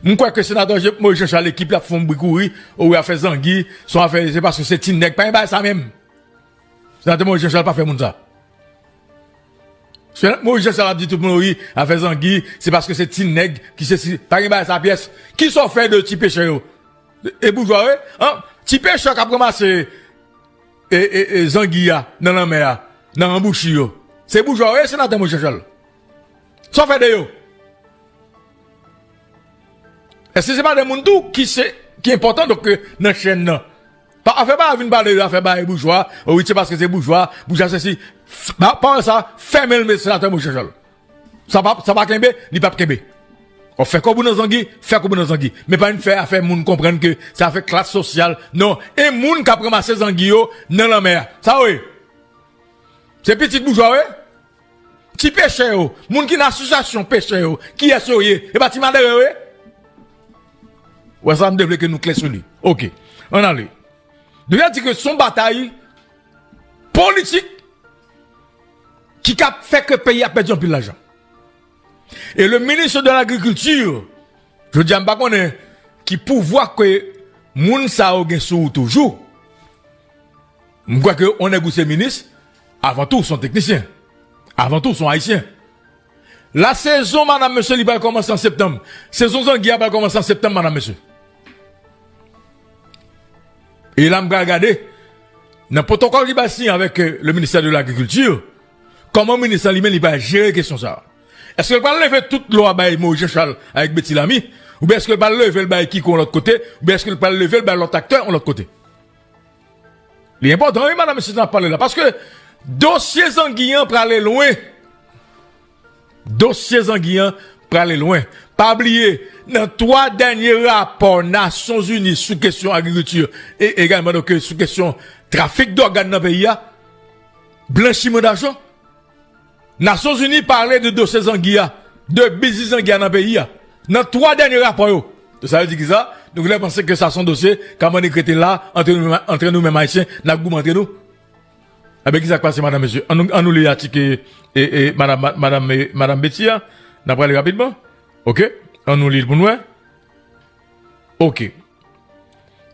Je crois que le sénateur Moïse Jean-Charles, l'équipe, là, font bricourir, ou a fait Zangui, sont fait, c'est parce que c'est Tinec, pas un bail ça même. Sénateur Moïse Jean-Charles, pas fait moun ça. Moïse Jean-Charles a dit tout le monde, oui, a fait Zangui, c'est parce que c'est Tinec, qui c'est, pas un bail sa pièce. Qui sont fait de petits pécheurs, et bourgeois, hein? Petit pécheur qui a ramassé, et Zangui, dans la mer, dans l'embouchi, c'est bourgeois, sénateur Moïse Jean-Charles. Sont fait de yo. Est-ce que c'est pas des monde qui est important donc dans la chaîne non pas affaire pas venir parler affaire ba bourgeois oui c'est parce que c'est bourgeois c'est pas ça fermer le sénateur Moïse ça va kembe il pas kembe on fait comme dans Zangui fait comme dans Zangui mais pas une faire affaire monde comprendre que ça fait classe sociale non et monde qui a ramasser Zangui yo dans la mer ça oui c'est petit bourgeois oui petit pêcheur monde qui dans association pêcheur qui est soyé et bâtiment derrière oui. Ouais, ça me devait que nous clés sur lui. Ok. On allait. Donc, il a dit que son bataille politique qui a fait que le pays a perdu un peu d'argent. Et le ministre de l'Agriculture, je dis à m'bakone, qui pouvoir que moun sa ou gen sou toujours. M'crois que on est goûté ministre, avant tout son technicien. Avant tout son haïtien. La saison, madame, monsieur, il va commencer en septembre. Saison Zangui va commencer en septembre, madame, monsieur. Et là, je regarder, dans le protocole qui va signer avec le ministère de l'Agriculture, comment le ministère lui-même va gérer la question ça. Est-ce qu'il va lever toute loi by Moïse Jean-Charles avec Betty Lamy, ou bien est-ce qu'il va lever le bail qui de l'autre côté, ou bien est-ce qu'il va lever le bail l'autre acteur de l'autre côté? L'important, oui, madame, monsieur, d'en parler là, parce que dossier Zanguian pour aller loin. Dossier Zanguian pour aller loin. Pas oublier, dans 3 derniers rapports Nations Unies sous question agriculture et également donc sous question trafic d'organes dans le pays, blanchiment d'argent. Nations Unies parlait de dossier Zanguia, de business Zanguia dans le pays. Dans 3 derniers rapports. Ça veut dire que ça, donc là, pensez que ça son dossier, comment on écrit là, entre nous-mêmes haïtiens, n'a goût entre nous. Avec qui ça passe, madame, monsieur? On nous les articles et madame Betty, n'a pas rapidement. Ok? On nous lit pour nous. Ok.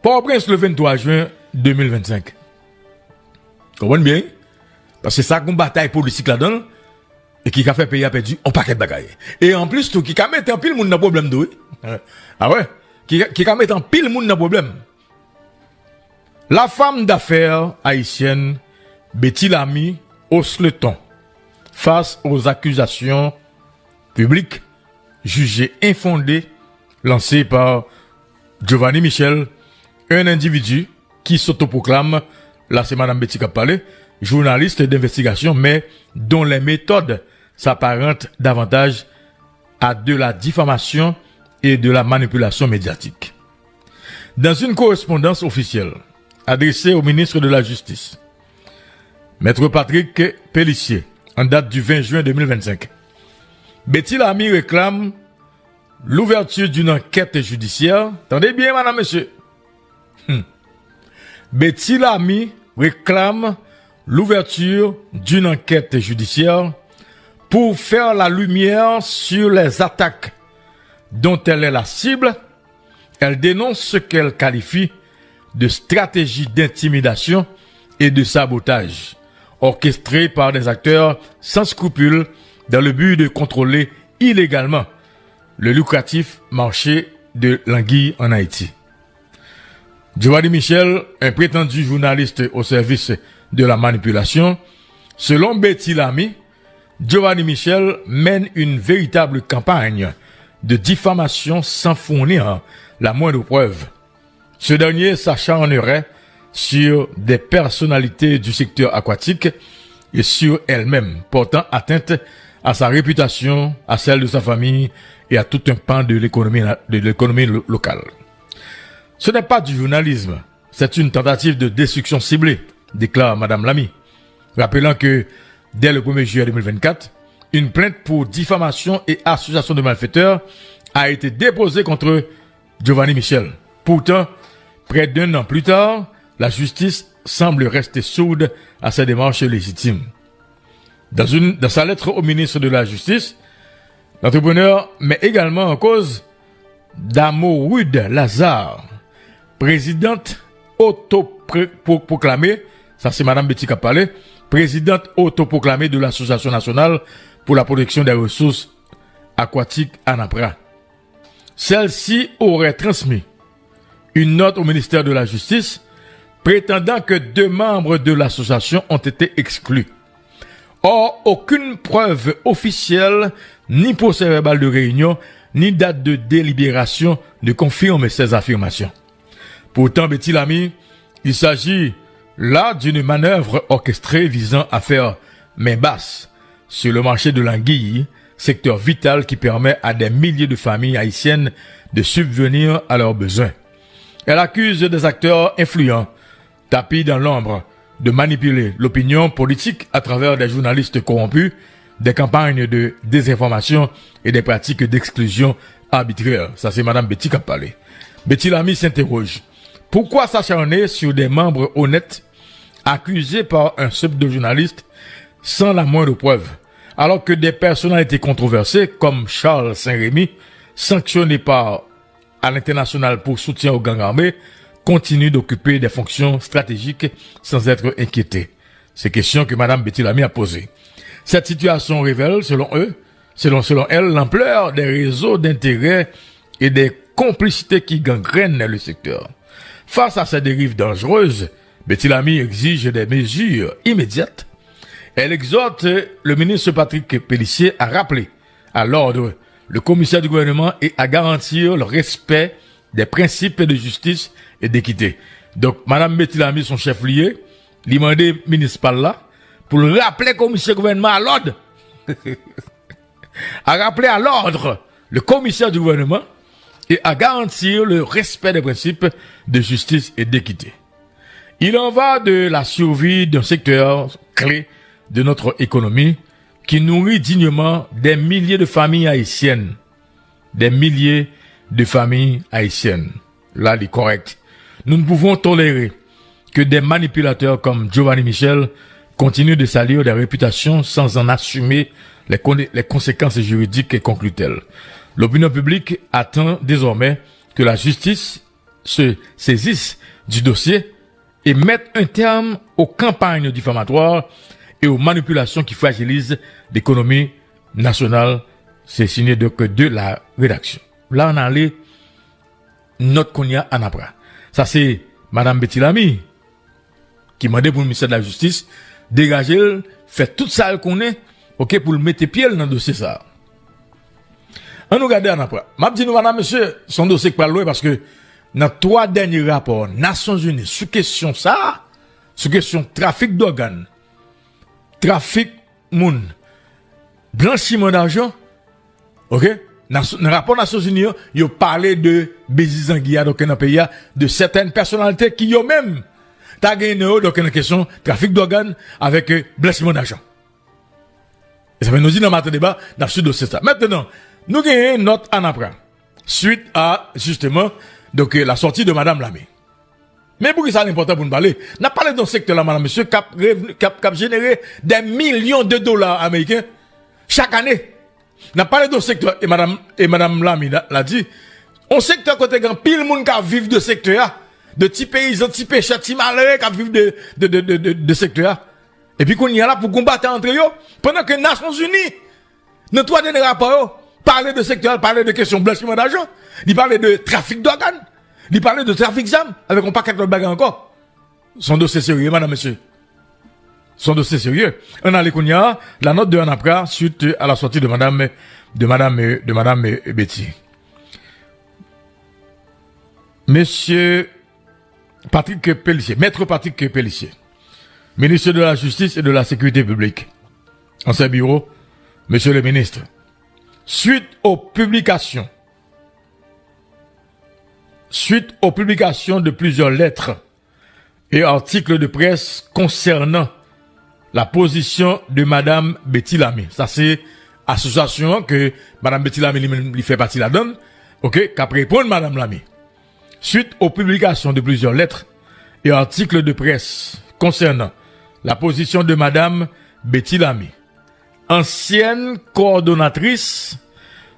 Port-au-Prince le 23 juin 2025. Comprenez bien? Parce que ça, une bataille politique là-dedans, et qui a fait payer à perdu, on paquet de bagaille. Et en plus, tout, qui a mis en pile moun dans problème d'où? Ah ouais? Qui a mis en pile moun dans problème. La femme d'affaires haïtienne, Betty Lamy, hausse le ton face aux accusations publiques jugées infondées lancées par Giovanni Michel, un individu qui s'autoproclame, là c'est madame Betty qui a parlé, journaliste d'investigation, mais dont les méthodes s'apparentent davantage à de la diffamation et de la manipulation médiatique. Dans une correspondance officielle adressée au ministre de la Justice, Maître Patrick Pellissier, en date du 20 juin 2025, Betty Lamy réclame l'ouverture d'une enquête judiciaire. Attendez bien, madame, monsieur. Betty Lamy réclame l'ouverture d'une enquête judiciaire pour faire la lumière sur les attaques dont elle est la cible. Elle dénonce ce qu'elle qualifie de stratégie d'intimidation et de sabotage orchestrée par des acteurs sans scrupules dans le but de contrôler illégalement le lucratif marché de l'anguille en Haïti. Giovanni Michel, un prétendu journaliste au service de la manipulation, selon Betty Lamy, Giovanni Michel mène une véritable campagne de diffamation sans fournir la moindre preuve. Ce dernier s'acharnerait sur des personnalités du secteur aquatique et sur elle-même, portant atteinte à sa réputation, à celle de sa famille et à tout un pan de l'économie locale. Ce n'est pas du journalisme, c'est une tentative de destruction ciblée, déclare madame Lamy, rappelant que dès le 1er juillet 2024, une plainte pour diffamation et association de malfaiteurs a été déposée contre Giovanni Michel. Pourtant, près d'1 an plus tard, la justice semble rester sourde à ces démarches légitimes. Dans sa lettre au ministre de la Justice, l'entrepreneur met également en cause Damorude Lazare, présidente autoproclamée, ça c'est Madame Betty qui a parlé, présidente autoproclamée de l'Association nationale pour la protection des ressources aquatiques ANAPRA. Celle-ci aurait transmis une note au ministère de la Justice prétendant que 2 membres de l'association ont été exclus. Or, aucune preuve officielle, ni procès-verbal de réunion, ni date de délibération ne confirme ces affirmations. Pourtant, Betty Lamy, il s'agit là d'une manœuvre orchestrée visant à faire main basse sur le marché de l'anguille, secteur vital qui permet à des milliers de familles haïtiennes de subvenir à leurs besoins. Elle accuse des acteurs influents, tapis dans l'ombre, de manipuler l'opinion politique à travers des journalistes corrompus, des campagnes de désinformation et des pratiques d'exclusion arbitraire. Ça, c'est Madame Betty qui a parlé. Betty Lamy s'interroge. Pourquoi s'acharner sur des membres honnêtes, accusés par un pseudo-journaliste, sans la moindre preuve, alors que des personnalités controversées, comme Charles Saint-Rémy, sanctionné à l'international pour soutien aux gangs armés, continuent d'occuper des fonctions stratégiques sans être inquiétés. Ces questions que Madame Betty Lamy a posées. Cette situation révèle, selon elle, l'ampleur des réseaux d'intérêts et des complicités qui gangrènent le secteur. Face à ces dérives dangereuses, Betty Lamy exige des mesures immédiates. Elle exhorte le ministre Patrick Pélissier à rappeler à l'ordre le commissaire du gouvernement et à garantir le respect des principes de justice et d'équité. Donc, Madame Betty Lamy, son chef lié, lui mandé municipal là, pour le rappeler commissaire du gouvernement à l'ordre. À rappeler à l'ordre le commissaire du gouvernement et à garantir le respect des principes de justice et d'équité. Il en va de la survie d'un secteur clé de notre économie qui nourrit dignement des milliers de familles haïtiennes. Des milliers de familles haïtiennes. Là, il est correct. Nous ne pouvons tolérer que des manipulateurs comme Giovanni Michel continuent de salir des réputations sans en assumer les conséquences juridiques, conclut-elle. L'opinion publique attend désormais que la justice se saisisse du dossier et mette un terme aux campagnes diffamatoires et aux manipulations qui fragilisent l'économie nationale. C'est signé donc de la rédaction. Là, on a allé notre Konya Anapra. Ça, c'est Madame Betty Lamy qui m'a dit pour le ministère de la Justice dégager, faire tout ça qu'on est, ok, pour le mettre pied dans le dossier ça. On nous regarde Anapra. M'a dit nous, madame, monsieur, son dossier qui parle loin parce que dans 3 derniers rapports Nations Unies sous question ça, sous question trafic d'organes, trafic moun, blanchiment d'argent, ok? Dans le rapport Nations Unies, ils ont parlé de Bézizanguia, donc dans le pays, de certaines personnalités qui ont même gagné donc une question trafic d'organes avec blanchiment d'argent. Et ça fait nous dire dans notre débat, dans ce dossier ça. Maintenant, nous gagnons notre Anapra, suite à, justement, donc la sortie de Madame Lamy. Mais pour que ça l'important pour nous parler, n'a parlé dans ce secteur-là, madame, monsieur, cap généré des millions de dollars américains chaque année. N'a parlé dans ce secteur, et madame Lamy l'a dit, on secteur côté grand pile monde qui vivent de secteur, de petits paysans, petits pêcheurs, petits malheureux qui vivent de secteur. Et puis qu'on y a là pour combattre entre eux, pendant que les Nations Unies, dans 3 derniers rapports, parlaient de secteur, parlaient de questions blanchiment d'argent, ils parlaient de trafic d'organes, ils parlaient de trafic d'armes, avec un paquet de bagages encore. Son dossier sérieux, madame, monsieur. Son dossier sérieux. On a la note de Anapra suite à la sortie de madame Betty. Monsieur Patrick Pélissier, maître Patrick Pélissier, ministre de la Justice et de la Sécurité publique. En ce bureau, monsieur le ministre, suite aux publications de plusieurs lettres et articles de presse concernant la position de madame Betty Lamy. Ça, c'est association que madame Betty Lamy lui fait partie la donne, ok, qu'après répondre madame Lamy. Suite aux publications de plusieurs lettres et articles de presse concernant la position de madame Betty Lamy, ancienne coordonnatrice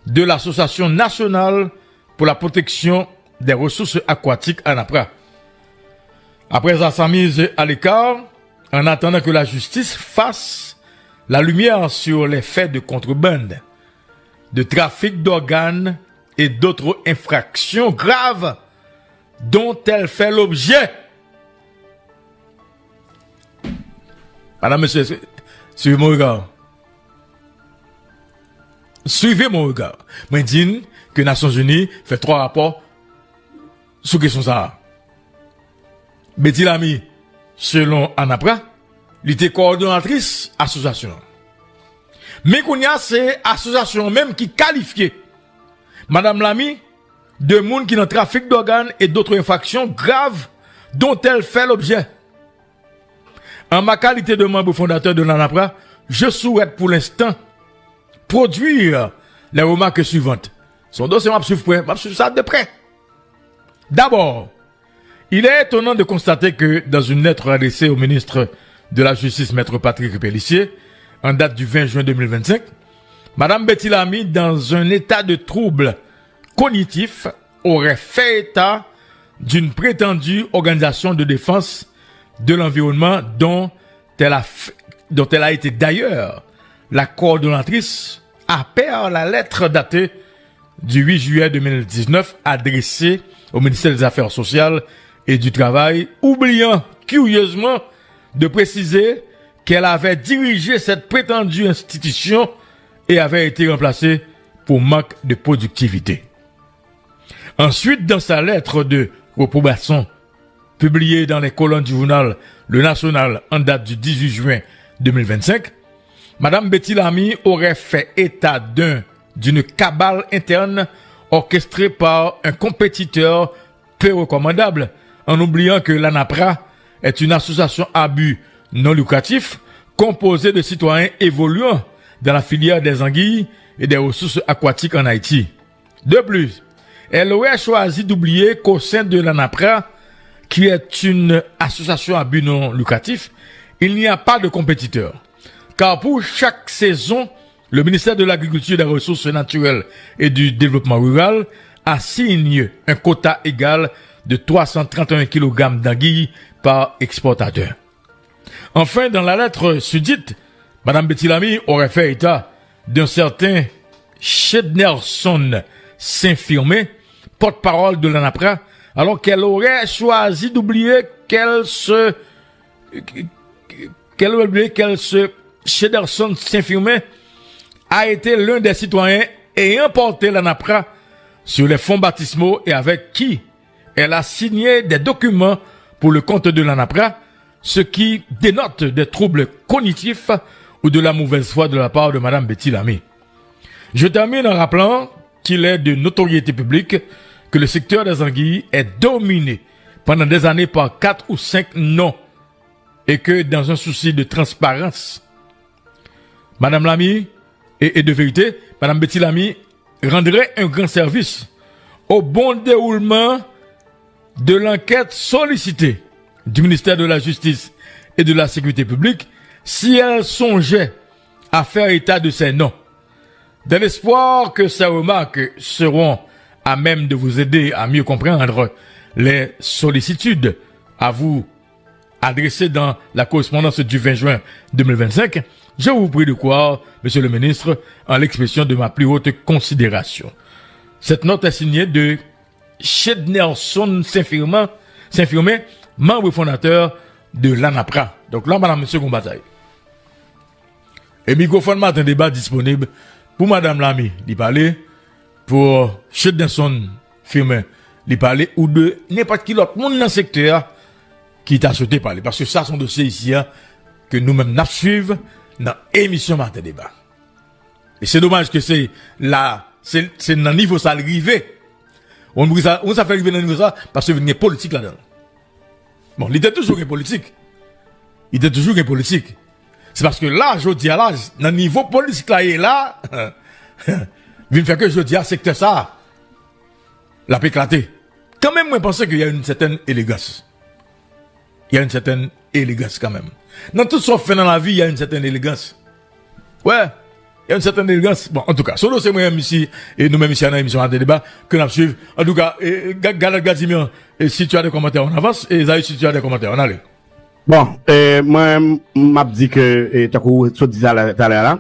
de l'Association nationale pour la protection des ressources aquatiques en ANAPRA. Après sa mise à l'écart, en attendant que la justice fasse la lumière sur les faits de contrebande, de trafic d'organes et d'autres infractions graves dont elle fait l'objet. Madame, monsieur, suivez mon regard. Suivez mon regard. Moi, dis que Nations Unies fait 3 rapports sur question ça. Betty Lamy, selon ANAPRA, elle était coordonnatrice association. Mais qu'on y a, c'est association même qui qualifiée. Madame Lamy, de monde qui dans trafic d'organes et d'autres infractions graves dont elle fait l'objet. En ma qualité de membre fondateur de l'ANAPRA, je souhaite pour l'instant produire les remarques suivantes. Son dossier m'a suivi ça de près. D'abord, il est étonnant de constater que dans une lettre adressée au ministre de la Justice, Maître Patrick Pellissier, en date du 20 juin 2025, Madame Betty Lamy, dans un état de trouble cognitif, aurait fait état d'une prétendue organisation de défense de l'environnement dont elle a été d'ailleurs la coordonnatrice après la lettre datée du 8 juillet 2019 adressée au ministère des Affaires sociales et du Travail, oubliant curieusement de préciser qu'elle avait dirigé cette prétendue institution et avait été remplacée pour manque de productivité. Ensuite, dans sa lettre de reprobation publiée dans les colonnes du journal Le National en date du 18 juin 2025, Madame Betty Lamy aurait fait état d'une cabale interne orchestrée par un compétiteur peu recommandable, en oubliant que l'ANAPRA est une association à but non lucratif composée de citoyens évoluant dans la filière des anguilles et des ressources aquatiques en Haïti. De plus, elle aurait choisi d'oublier qu'au sein de l'ANAPRA, qui est une association à but non lucratif, il n'y a pas de compétiteur. Car pour chaque saison, le ministère de l'Agriculture, des Ressources naturelles et du Développement rural assigne un quota égal de 331 kg d'anguilles par exportateur. Enfin, dans la lettre sudite, Madame Betty Lamy aurait fait état d'un certain Shednerson Saint-Firmin, porte-parole de l'ANAPRA, alors qu'elle aurait choisi d'oublier qu'elle se Shednerson Saint-Firmin a été l'un des citoyens ayant porté l'ANAPRA sur les fonds baptismaux et avec qui elle a signé des documents pour le compte de l'ANAPRA, ce qui dénote des troubles cognitifs ou de la mauvaise foi de la part de Madame Betty Lamy. Je termine en rappelant qu'il est de notoriété publique que le secteur des anguilles est dominé pendant des années par 4 ou 5 noms et que dans un souci de transparence, Madame Lamy et de vérité, Madame Betty Lamy rendrait un grand service au bon déroulement de l'enquête sollicitée du ministère de la Justice et de la Sécurité publique si elle songeait à faire état de ces noms. Dans l'espoir que ces remarques seront à même de vous aider à mieux comprendre les sollicitudes à vous adressées dans la correspondance du 20 juin 2025, je vous prie de croire, Monsieur le Ministre, en l'expression de ma plus haute considération. Cette note est signée de Shednerson Saint-Firmin, membre fondateur de l'ANAPRA. Donc là, Madame Monsieur Gombataille. Et microphone matin débat disponible pour Madame Lamy, d'y parler, pour Shednerson Firmin, d'y parler, ou de n'importe qui l'autre monde dans le secteur qui t'a souhaité parler. Parce que ça, son dossier ici, hein, que nous-mêmes nous suivons dans l'émission matin débat. Et c'est dommage que c'est là, c'est dans le niveau ça arrivé. On ça fait arriver dans le niveau ça, parce que il y a politique là-dedans. Bon, il était toujours une politique. C'est parce que là, je dis à là, dans le niveau politique là, il est là, il fait que je dis à secteur ça, la peut éclater. Quand même, moi, je pense qu'il y a une certaine élégance. Quand même. Dans tout ce qu'on fait dans la vie, il y a une certaine élégance. Ouais. y a une certaine élégance. Bon, en tout cas, sur le moi ici, et nous-mêmes ici, dans l'émission de débat, que nous suivons. En tout cas, Galet Gazimian, si tu as des commentaires, on avance, et Zahir, si tu as des commentaires, on allait. Bon, moi, m'a dit que, t'as quoi, tu disais là,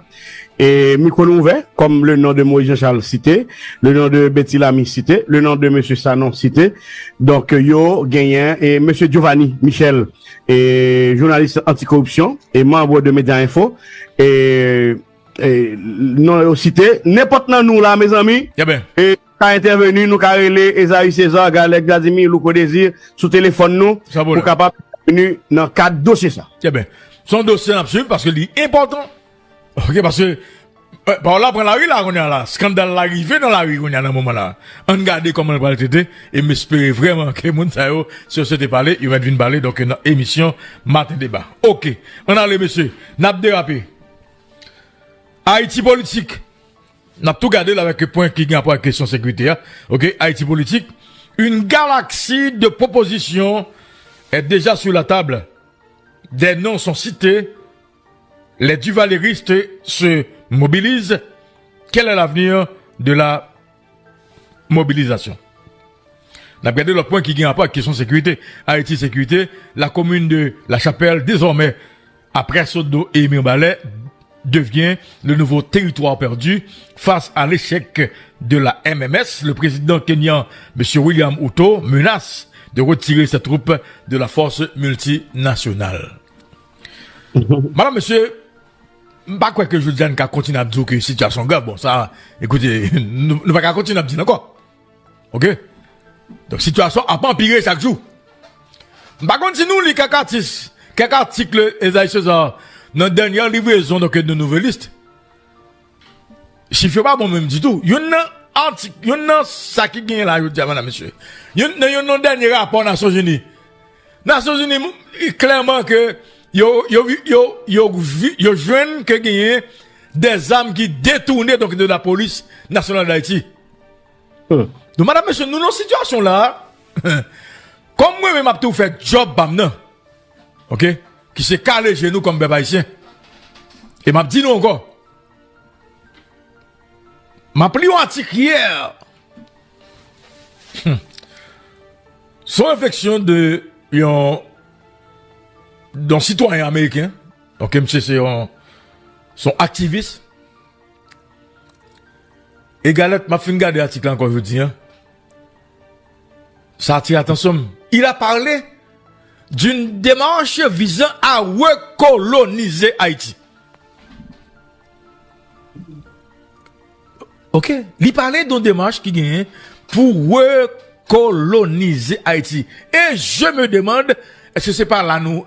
et micro ouvert, comme le nom de Moïse Jean-Charles cité, le nom de Betty Lamy cité, le nom de Monsieur Sanon cité. Donc, yo, gagnant, et Monsieur Giovanni Michel, et journaliste anticorruption, et membre de Média Info, et non, cité, n'importe nous là, mes amis. Yeah ben. Et, qu'a intervenu, nous, qu'a relé, Esaïe César, Galek Vladimir, Louko Désir, sous téléphone nous, pour capable venir dans quatre dossiers ça. Yeah ben. Son dossier absolu, parce que c'est important. Ok, parce que, par là, prend la rue, là, on est là. Scandale l'arrivée dans la rue, on est à un moment là. On regarde comment on va le traiter, et m'espérer vraiment que moun sa yo, sur ce parler, il va venir parler, donc, une émission, matin débat. Ok. On a les messieurs. N'a pas dérapé. Haïti politique. N'a tout gardé là avec le point qui vient pour la question sécuritaire. Ok. Haïti politique. Une galaxie de propositions est déjà sur la table. Des noms sont cités. Les duvaléristes se mobilisent. Quel est l'avenir de la mobilisation? On a regardé le point qui vient pas avec question sécurité. Haïti sécurité, la commune de La Chapelle, désormais, après Sodo et Mirbalet, devient le nouveau territoire perdu face à l'échec de la MMS. Le président kenyan, M. William Ruto, menace de retirer ses troupes de la force multinationale. Madame, monsieur, pas quoi que je dis qu'à continuer à dire que la situation grave. Bon, ça, écoutez, nous pas qu'à continuer à dire encore. Ok? Donc, situation a pas empiré chaque jour. Par contre, si nous, les quelques articles, Esaïe César, notre dernière livraison, donc, de nouvelles listes, chiffre pas bon même du tout. Y'en a ça qui gagne là, je dis, madame, monsieur. Y'en a dernier rapport Nations Unies. Nations Unies, clairement que, yo jeunes que gagne des armes qui détournées donc de la police nationale d'Haïti. Donc madame monsieur, nous dans situation là, comme moi même m'a tout fait job bamna. OK, qui s'est calé chez nous comme bébé haïtien. Et m'a dit non encore. M'a pris un article hier. Son réflexion de d'un citoyen américain, donc monsieur c'est son activiste. Et Galette m'a fait regarder l'article encore aujourd'hui. Ça attire attention. Il a parlé d'une démarche visant à recoloniser Haïti. Ok. Il parlait d'une démarche qui gagne pour recoloniser Haïti. Et je me demande, est-ce que c'est pas là nous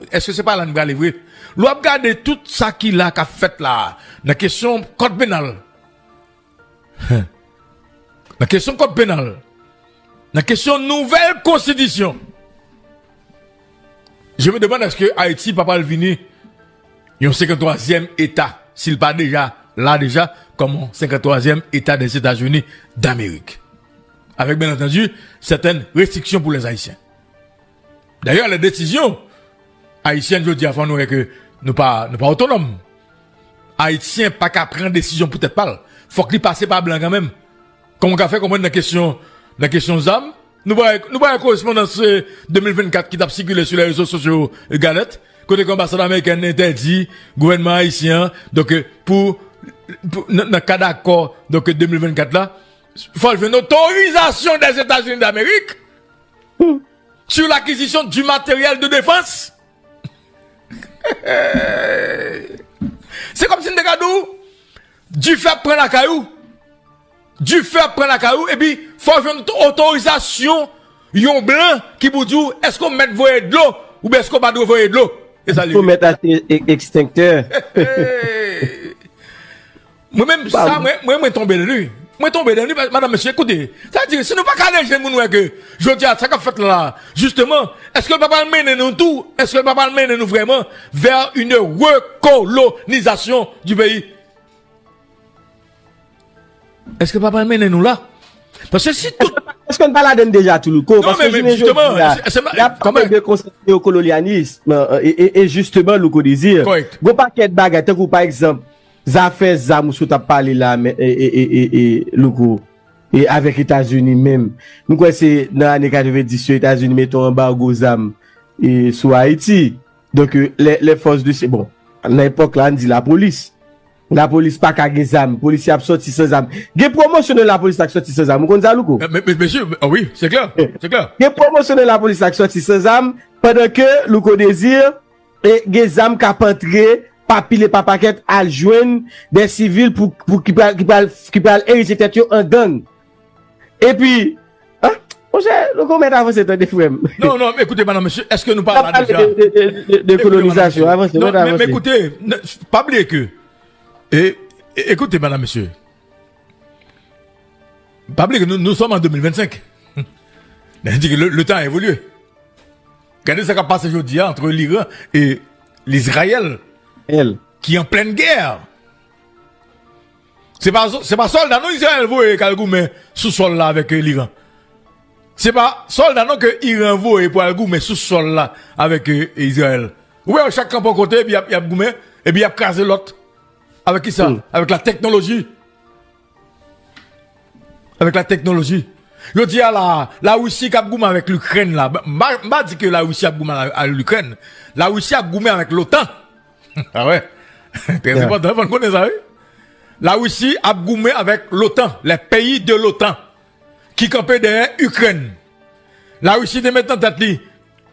va livrer? L'on a regardé tout ça qu'il a fait là, la question code pénal. La question code pénal. La question nouvelle constitution. Je me demande est-ce que Haïti pas le venir un 53e état, s'il pas déjà comme 53e état des États-Unis d'Amérique. Avec bien entendu certaines restrictions pour les Haïtiens. D'ailleurs, les décisions haïtiennes, je dis avant nous que nous pas autonomes. Haïtiens pas qu'à prendre décision peut-être pas. Faut qu'il passe par blanc quand même. Comme on a fait comprendre la question ZAM, nous voyons la correspondance 2024 qui t'a circulé sur les réseaux sociaux Galette, côté l'ambassade américaine interdit, gouvernement haïtien, donc pour dans le cas d'accord, donc 2024 là, il faut une autorisation des États-Unis d'Amérique sur l'acquisition du matériel de défense. C'est comme si nous regardons du fait prendre la caillou. Et puis, faut une autorisation, yon blanc, qui vous dit, est-ce qu'on met voyer de l'eau, ou bien est-ce qu'on va voyer de l'eau? Et ça, faut mettre un extincteur. Moi-même, ça, moi, tombé de lui. Madame, monsieur, écoutez. Ça veut dire, si nous pas calés, que, je dis à ça qu'a fait là, justement, est-ce que le papa mène nous tout? Est-ce que le papa mène nous vraiment vers une recolonisation du pays? Est-ce que papa mène nous là? Parce que si tout... Est-ce qu'on pas la donne déjà tout le coup? Non, mais justement, il y a pas de concept au colonialisme, et justement, le désir. Correct. Bon paquet de bagages, par exemple, affaires zam sou t'a parlé là Louko et avec États-Unis même. Nous quoi c'est dans l'année 90 sur États-Unis mettons embargo zam et sur Haïti. Donc les forces de bon, à l'époque là on dit la police. La police pas ka gen zam, police a sorti sans zam. Gen promotion de la police a sorti sans zam. Vous connaissez ça Louko? Mais monsieur, oui, c'est clair. C'est clair. Gen promotion de la police a sorti sans zam pendant que Louko désire et gen zam ka pentré pas pile pas paquet à joindre des civils pour qui parle hériter tête en gang. Et puis hein, le comment avancé dans des frères. Non, mais écoutez madame monsieur, est-ce que nous parlons déjà de colonisation avancé mais écoutez, pas oublier que écoutez madame monsieur. Pas oublier que nous sommes en 2025. Le temps a évolué. Regardez ce qui a passé aujourd'hui entre l'Iran et l'Israël. Qui est en pleine guerre. C'est pas soldat non Israël voye Kalgoumé sous sol là avec l'Iran. C'est pas soldat non que Iran voye pour Kalgoumé sous sol là avec Israël. Ouais, chaque camp à côté puis il y a Goumé et puis il y a crasé l'autre. Avec qui ça? Avec la technologie. Avec la technologie. Je dis à la Russie qui a goumé avec l'Ukraine là. M'a dit que la Russie a goumé avec l'Ukraine. La Russie a goumé avec l'OTAN. Ah ouais. Très important, vous connaissez ça, oui? La Russie a goumé avec l'OTAN, les pays de l'OTAN, qui campaient derrière l'Ukraine. La Russie de maintenant tête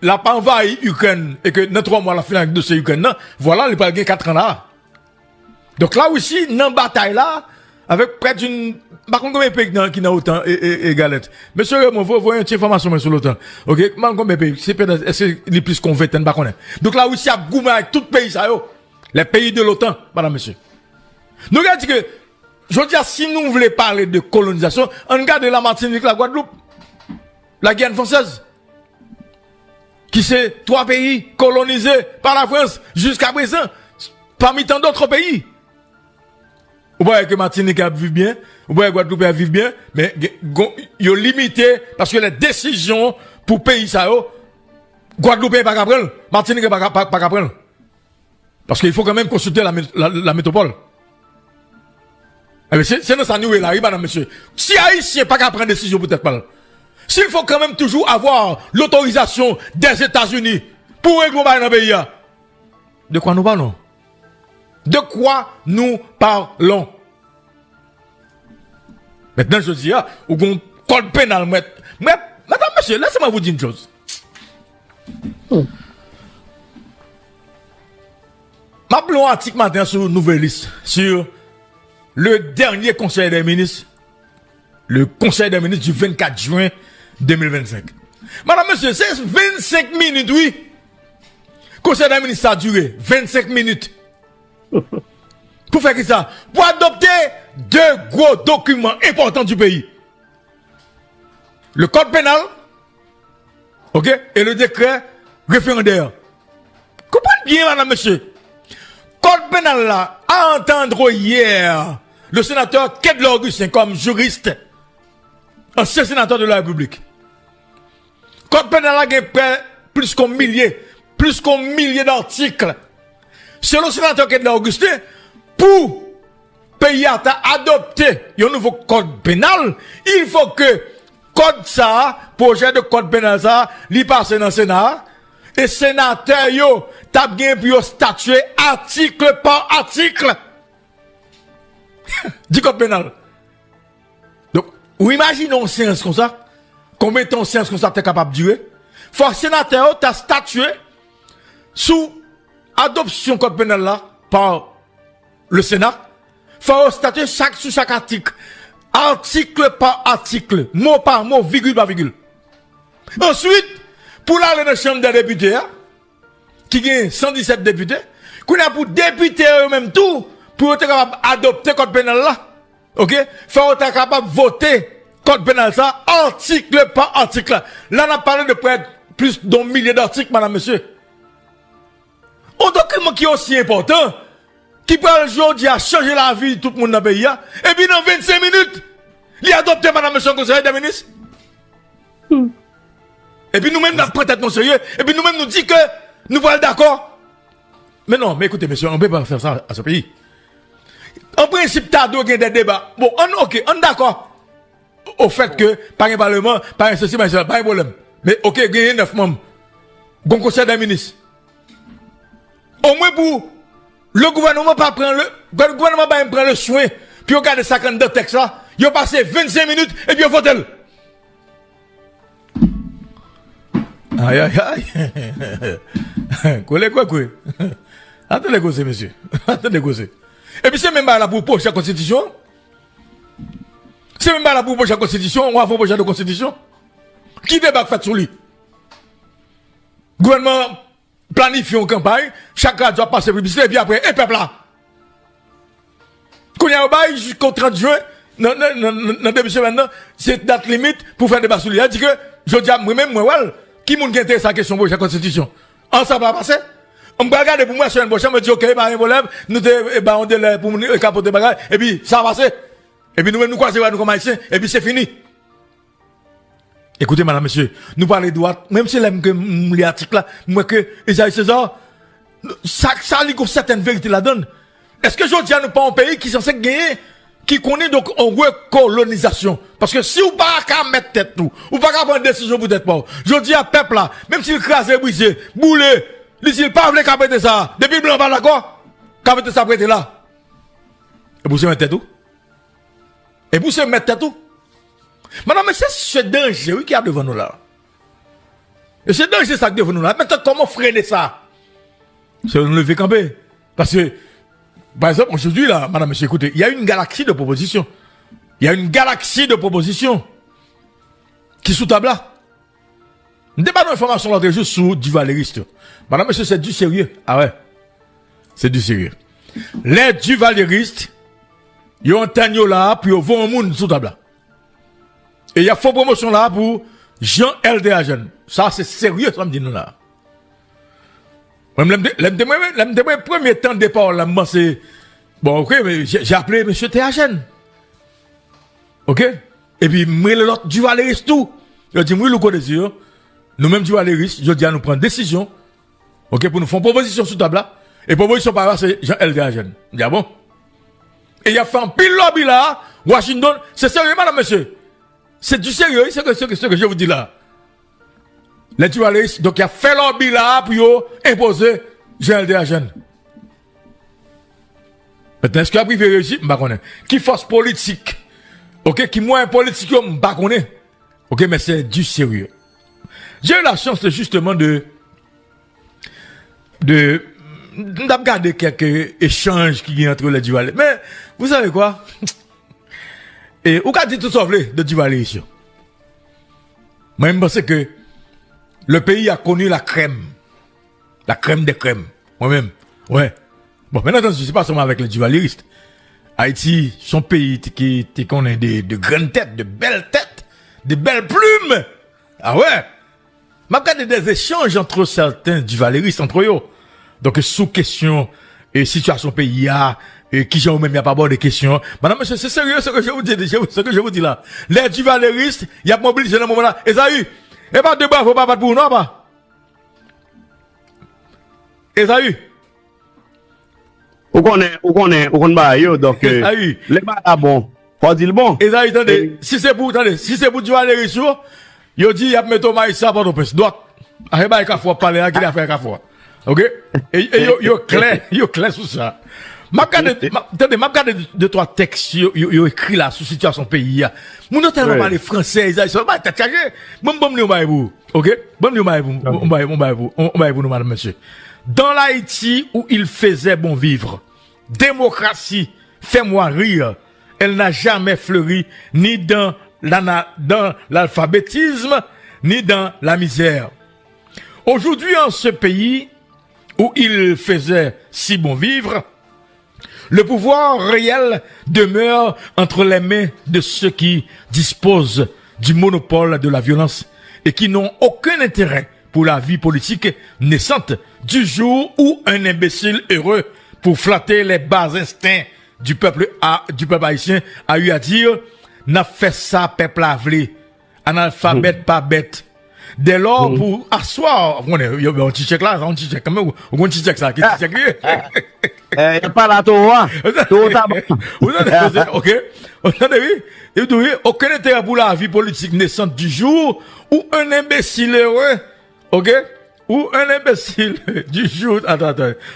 la pas envahi l'Ukraine, et que dans 3 mois la fin avec de ces Ukraine, voilà, il pas gagné 4 ans là. Donc la Russie, dans bataille là, avec près d'une, par contre, combien de pays qui n'a autant et galette. Monsieur, moi, vous voyez une information sur l'OTAN. Ok? Combien de pays? C'est peut-être, est-ce que les plus convaincants, par contre. Donc la Russie a goumé avec tout pays, ça, yo. Les pays de l'OTAN, madame, monsieur. Nous regardons que, je veux dire, si nous voulons parler de colonisation, on regarde la Martinique, la Guadeloupe, la Guyane française, qui c'est 3 pays colonisés par la France jusqu'à présent, parmi tant d'autres pays. Vous voyez que Martinique a vécu bien, vous voyez que Guadeloupe a vécu bien, mais ils ont limité, parce que les décisions pour pays ça, Guadeloupe n'est pas capable, Martinique n'est pas capable. Parce qu'il faut quand même consulter la métropole. C'est dans sa nouvelle là, madame, monsieur. Si Haïtien n'est pas capable de prendre décision, peut-être pas. S'il faut quand même toujours avoir l'autorisation des États-Unis pour régler dans le pays. De quoi nous parlons? De quoi nous parlons? Maintenant, je dis, ou qu'on code pénal, mais, madame, monsieur, laissez-moi vous dire une chose. M'appelons un article matin sur Nouvelle Liste, sur le dernier conseil des ministres, le conseil des ministres du 24 juin 2025. Madame, monsieur, c'est 25 minutes, oui. Conseil des ministres a duré 25 minutes. Pour faire que ça? Pour adopter 2 gros documents importants du pays. Le code pénal, ok, et le décret référendaire. Comprenez bien, madame, monsieur. Code pénal là, à entendre hier, le sénateur Kedler Augustin comme juriste, ancien sénateur de la République. Code pénal là, il y a plus qu'un millier d'articles. Selon le sénateur Kedler Augustin, pour pays à adopter un nouveau code pénal, il faut que code ça, projet de code pénal ça, li passe dans le Sénat, et sénateur yo, tap gen pour statuer article par article. Du code pénal. Donc, ou imaginons une séance comme ça, combien de temps séance comme ça t'es capable de durer? Faut sénateur t'a statué sous adoption code pénal là, par le Sénat. Faut statuer sous chaque article. Article par article. Mot par mot, virgule par virgule. Ensuite, pour aller dans la chambre des députés, qui gagne 117 députés, qu'on a pour députés eux-mêmes tout, pour être capable d'adopter code pénal là. Ok? Faut être capable de voter code pénal ça, article par article. Là, on a parlé de près plus d'un millier d'articles, madame, monsieur. Un document qui est aussi important, qui peut aujourd'hui à changer la vie de tout le monde dans le pays, et puis dans 25 minutes, il a adopté madame, monsieur, conseiller des ministres. Et puis nous-mêmes, nous prenons tête non sérieux, et puis nous-mêmes, nous disons que nous sommes d'accord. Mais non, mais écoutez, monsieur, on ne peut pas faire ça à ce pays. En principe, t'as deux des débats. Bon, on d'accord. Au fait que, par un parlement, par un ceci, par un problème. Mais, ok, il y a 9 membres. Bon conseil des ministres. Au moins pour, le gouvernement pas prendre le gouvernement pas prendre le soin, puis on garde 52 textes là, il a passé 25 minutes, et puis on vote. Aïe, aïe, aïe. Quoi? Attendez, causer, monsieur. Attendez, causer. Et puis c'est même pas là pour poser la constitution. C'est même pas là pour poser la constitution. On va faire projet de constitution. Qui débat fait sur lui? Gouvernement planifie une campagne. Chaque radio doit passer publicité. Et puis après, et peuple là. Qu'on y a au bail jusqu'au 30 juin. Dans début semaine, c'est date limite pour faire débat sur lui. Il dit que, je dis à moi-même, qui moun qui intéresse la question pour la constitution? En ça va passer? On va regarder pour moi, sur une prochaine, me dit, ok, pas un problème, nous on délai pour nous capoter bagage, et puis, ça va passer. Et puis, nous croisons, nous comme haïtiens, et puis c'est fini. Écoutez, madame, monsieur, nous parlons de droite, même si les articles là, moi que, Isaïe César, ça lit certaines vérités la donne. Est-ce que je dis à nous pas un pays qui est censé gagner, qui connaît donc en recolonisation? Parce que si vous pas qu'à mettre tête tout, ou pas qu'à prendre décision pour être pas, je dis à peuple là, même s'il crase, brisé, boulé, s'il pas voulu capter ça, depuis le blanc pas d'accord, capter ça prêter là. Et vous se mettez tout? Et vous se mettez tout? Madame, mais c'est ce danger qui a devant nous là. Et ce danger ça devant nous là. Maintenant, comment freiner ça? C'est nous lever camper. Parce que, par exemple, aujourd'hui là, madame, monsieur, écoutez, il y a une galaxie de propositions. Il y a une galaxie de propositions qui sous table là. Nous débattons d'informations l'autre jour sur du valériste. Madame, monsieur, c'est du sérieux. Ah ouais. C'est du sérieux. Les du valéristes, ils ont un tagno là, puis ils vont au monde sous table là. Et il y a faux promotion là pour Jean LDA jeune. Ça, c'est sérieux, ça me dit nous là. Même le premier temps de départ là, moi c'est, bon, ok, mais j'ai appelé monsieur Théagène. Ok? Et puis, moi, l'autre du valériste tout. Je dis, moi, le code des yeux. Nous-mêmes du valériste, je dis à nous prendre décision. Ok, pour nous faire une proposition sur table là. Et proposition par là, c'est Jean LDA jeune. Je dis, ah bon? Et il a fait un pile lobby là, Washington. C'est sérieux, madame, monsieur? C'est du sérieux, c'est ce que je vous dis là. Les dualistes, donc il a fait lobby là pour imposer GLDA jeune. Maintenant, est-ce qu'il a privé réussi? Je ne sais pas. Qui force politique? Ok, qui moins politique, je ne sais pas. Ok, mais c'est du sérieux. J'ai eu la chance justement de regarder quelques échanges qui y a entre les dualistes. Mais, vous savez quoi? Et, ou qu'a dit tout ça, de dualistes ici? Moi, je pense que le pays a connu la crème. La crème des crèmes. Moi-même. Ouais. Bon, maintenant, je ne sais pas seulement avec les dualistes. Haïti, son pays qui connaît de grandes têtes, de belles têtes, de belles plumes. Ah ouais. M'a regardé des échanges entre certains dualistes entre eux. Donc, sous question, et situation pays et qui j'ai même, il n'y a pas de questions. Madame, monsieur, c'est sérieux ce que je vous dis, ce que je vous dis là. Les dualistes, il y a mobilisé dans ce moment-là. Et ça y est. Et pas de bras, faut pas battre pour nous, pas. Et ça y est. On connaît, donc, les bas bon. Faut dire le bon. Et ça y est, attendez. Si c'est pour dualistes, yo dit, y a mettre au maïs, ça va d'opès. Droite. Ah, bah, il faut parler, qu'il a fait qu'à fois. Ok? Et yo clair sur ça. M'a regardé de trois textes yo écrit là sur situation pays. Moun non tellement parler français, ils sont pas t'a chargé. Bon nous bail vous. OK? Bon nous bail vous. On bail vous nous madame monsieur. Dans l'Haïti où il faisait bon vivre, démocratie fait-moi rire. Elle n'a jamais fleuri ni dans l'alphabétisme ni dans la misère. Aujourd'hui en ce pays où il faisait si bon vivre, le pouvoir réel demeure entre les mains de ceux qui disposent du monopole de la violence et qui n'ont aucun intérêt pour la vie politique naissante du jour où un imbécile heureux pour flatter les bas instincts du peuple haïtien a eu à dire n'a fait ça peuple avelé, analphabète pas bête. Dès lors, pour asseoir, on est, il y a un petit chèque là, un petit chèque quand même, ou un petit chèque ça, qui est petit chèque. Il n'y a pas la Torah. Vous entendez, ok? Vous entendez, et vous voyez, aucun intérêt pour la vie politique naissante du jour, ou un imbécile heureux, ok? Ou un imbécile du jour,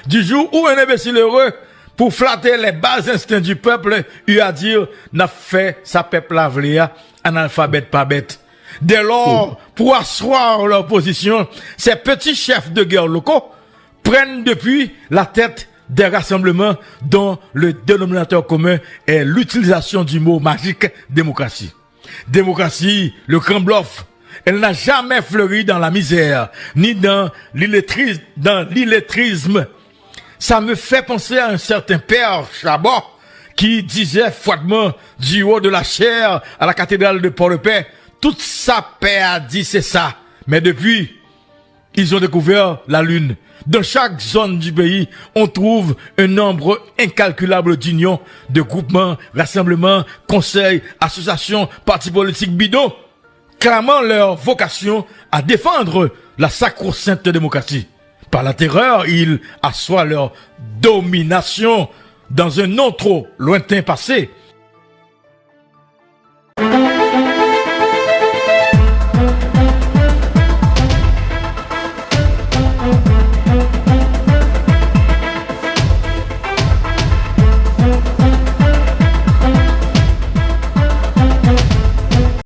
du jour où un imbécile heureux, pour flatter les bas instincts du peuple, eu à dire, n'a fait sa peuple lavléa, analphabète pas bête. Dès lors, pour asseoir leur position, ces petits chefs de guerre locaux prennent depuis la tête des rassemblements dont le dénominateur commun est l'utilisation du mot magique démocratie. Démocratie, le grand bluff, elle n'a jamais fleuri dans la misère, ni dans l'illettrisme. Ça me fait penser à un certain père Chabot qui disait froidement du haut de la chaire à la cathédrale de Port-de-Paix, toute sa paix a dit c'est ça. Mais depuis, ils ont découvert la lune. Dans chaque zone du pays, on trouve un nombre incalculable d'unions, de groupements, rassemblements, conseils, associations, partis politiques bidons, clamant leur vocation à défendre la sacro-sainte démocratie. Par la terreur, ils assoient leur domination dans un non trop lointain passé.